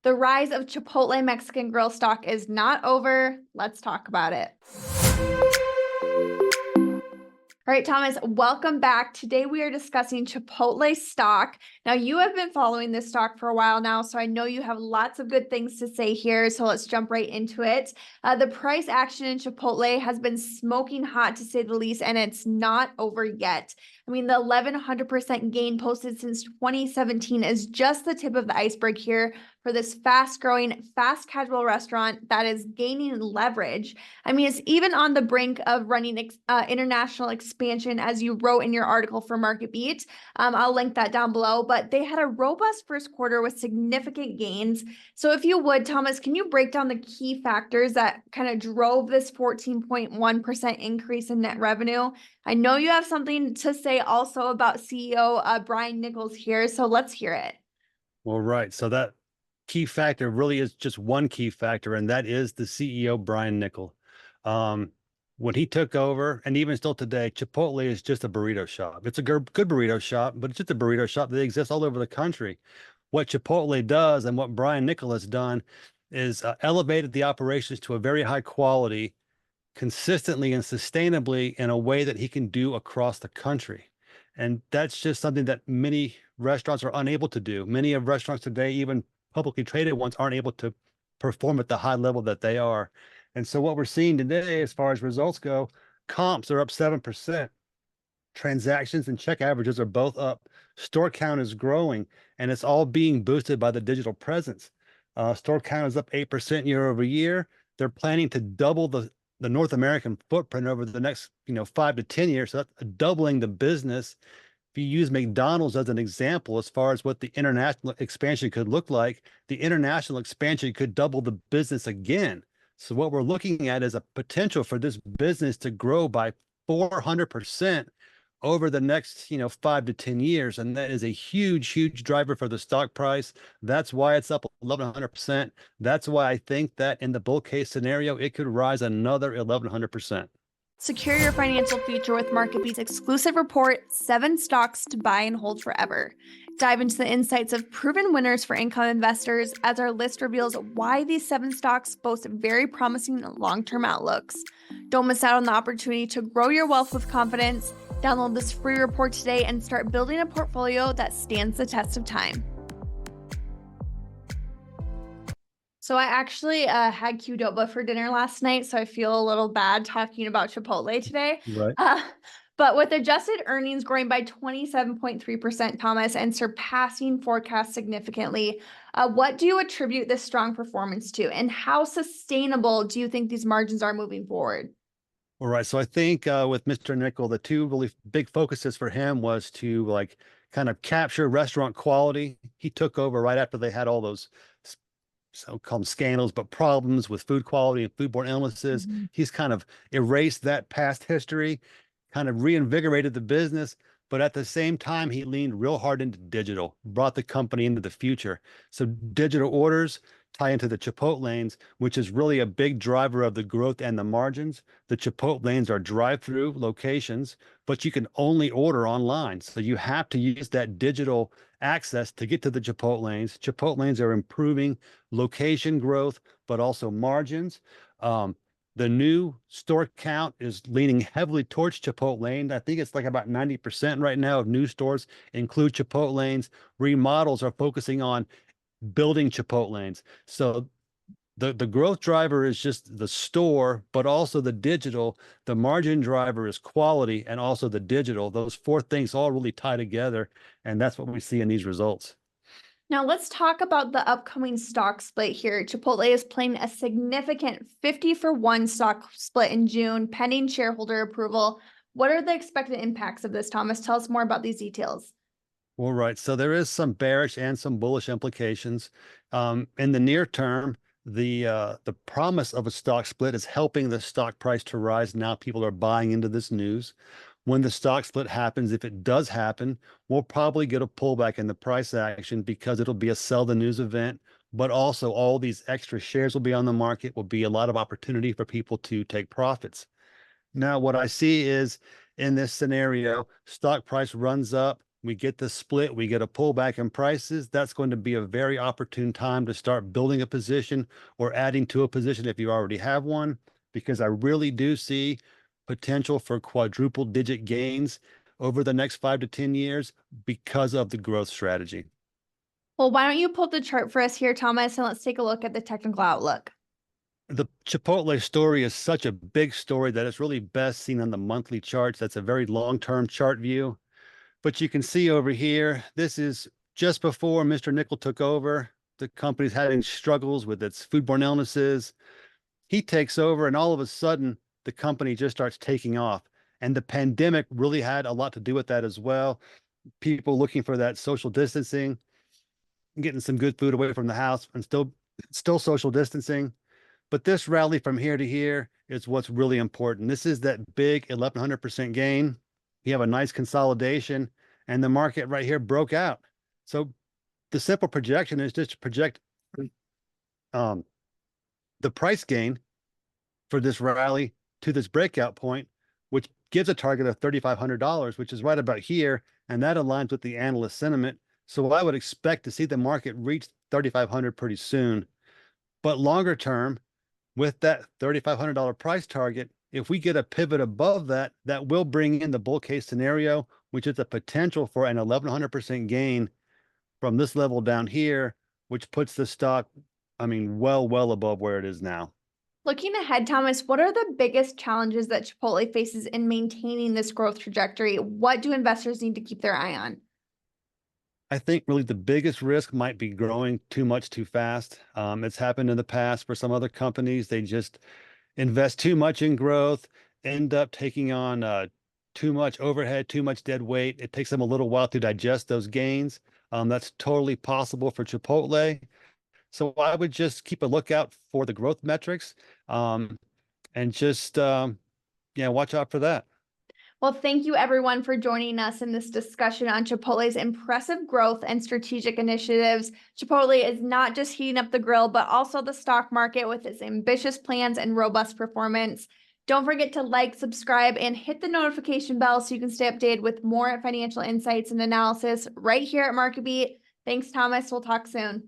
The rise of Chipotle Mexican Grill stock is not over. Let's talk about it. All right, Thomas, welcome back. Today we are discussing Chipotle stock. Now, you have been following this stock for a while now, so I know you have lots of good things to say here. So let's jump right into it. The price action in Chipotle has been smoking hot, to say the least, and it's not over yet. I mean, the 1,100% gain posted since 2017 is just the tip of the iceberg here for this fast-growing, fast casual restaurant that is gaining leverage. I mean, it's even on the brink of running international expansion, as you wrote in your article for MarketBeat. I'll link that down below, but they had a robust first quarter with significant gains. So if you would, Thomas, can you break down the key factors that kind of drove this 14.1% increase in net revenue? I know you have something to say also about CEO Brian Nichols here, so let's hear it. Well, right. So that key factor really is just one key factor, and that is the CEO, Brian Nichols. When he took over, and even still today, Chipotle is just a burrito shop. It's a good burrito shop, but it's just a burrito shop that exists all over the country. What Chipotle does and what Brian Nichols has done is elevated the operations to a very high quality, consistently and sustainably in a way that he can do across the country. And that's just something that many restaurants are unable to do. Many of restaurants today, even publicly traded ones, aren't able to perform at the high level that they are. And so what we're seeing today, as far as results go, comps are up 7%. Transactions and check averages are both up. Store count is growing, and it's all being boosted by the digital presence. Store count is up 8% year over year. They're planning to double the North American footprint over the next 5 to 10 years. So that's doubling the business. If you use McDonald's as an example, as far as what the international expansion could look like, the international expansion could double the business again. So what we're looking at is a potential for this business to grow by 400% over the next 5 to 10 years, and that is a huge driver for the stock price. That's why it's up 1,100%. That's why I think that in the bull case scenario, it could rise another 1,100%. Secure your financial future with MarketBeat's exclusive report, 7 Stocks to Buy and Hold Forever. Dive into the insights of proven winners for income investors as our list reveals why these 7 stocks boast very promising long-term outlooks. Don't miss out on the opportunity to grow your wealth with confidence. Download this free report today and start building a portfolio that stands the test of time. So I actually had Qdoba for dinner last night, so I feel a little bad talking about Chipotle today. Right. But with adjusted earnings growing by 27.3%, Thomas, and surpassing forecasts significantly, what do you attribute this strong performance to, and how sustainable do you think these margins are moving forward? All right. So I think with Mr. Nickel, the two really big focuses for him was to kind of capture restaurant quality. He took over right after they had all those so-called scandals, but problems with food quality and foodborne illnesses. He's kind of erased that past history, kind of reinvigorated the business, but at the same time, he leaned real hard into digital, brought the company into the future. So digital orders tie into the Chipotlanes, which is really a big driver of the growth and the margins. The Chipotlanes are drive-through locations, but you can only order online. So you have to use that digital access to get to the Chipotlanes. Chipotlanes are improving location growth, but also margins. The new store count is leaning heavily towards Chipotlane. I think it's like about 90% right now of new stores include Chipotlanes. Remodels are focusing on building Chipotlanes. So the growth driver is just the store, but also the digital. The margin driver is quality and also the digital. Those 4 things all really tie together, and that's what we see in these results. Now let's talk about the upcoming stock split here. Chipotle is planning a significant 50-for-1 stock split in June, pending shareholder approval. What are the expected impacts of this, Thomas? Tell us more about these details. All right. So there is some bearish and some bullish implications. In the near term, the promise of a stock split is helping the stock price to rise. Now people are buying into this news. When the stock split happens, if it does happen, we'll probably get a pullback in the price action because it'll be a sell the news event, but also all these extra shares will be on the market, will be a lot of opportunity for people to take profits. Now, what I see is in this scenario, stock price runs up, we get the split, we get a pullback in prices, that's going to be a very opportune time to start building a position or adding to a position if you already have one, because I really do see potential for quadruple digit gains over the next 5 to 10 years because of the growth strategy. Well, why don't you pull the chart for us here, Thomas, and let's take a look at the technical outlook. The Chipotle story is such a big story that it's really best seen on the monthly charts. That's a very long-term chart view. But you can see over here, this is just before Mr. Nickel took over. The company's having struggles with its foodborne illnesses. He takes over, and all of a sudden, the company just starts taking off. And the pandemic really had a lot to do with that as well. People looking for that social distancing, getting some good food away from the house, and still social distancing. But this rally from here to here is what's really important. This is that big 1,100% gain. You have a nice consolidation, and the market right here broke out. So the simple projection is just to project the price gain for this rally to this breakout point, which gives a target of $3,500, which is right about here, and that aligns with the analyst sentiment. So I would expect to see the market reach 3,500 pretty soon. But longer term, with that $3,500 price target, if we get a pivot above that, that will bring in the bull case scenario, which is the potential for an 1,100% gain from this level down here, which puts the stock, I mean, well above where it is now. Looking ahead, Thomas, what are the biggest challenges that Chipotle faces in maintaining this growth trajectory? What do investors need to keep their eye on? I think really the biggest risk might be growing too much too fast. It's happened in the past for some other companies. They just invest too much in growth, end up taking on too much overhead, too much dead weight. It takes them a little while to digest those gains. That's totally possible for Chipotle. So I would just keep a lookout for the growth metrics, and just watch out for that. Well, thank you everyone for joining us in this discussion on Chipotle's impressive growth and strategic initiatives. Chipotle is not just heating up the grill, but also the stock market with its ambitious plans and robust performance. Don't forget to like, subscribe, and hit the notification bell so you can stay updated with more financial insights and analysis right here at MarketBeat. Thanks, Thomas. We'll talk soon.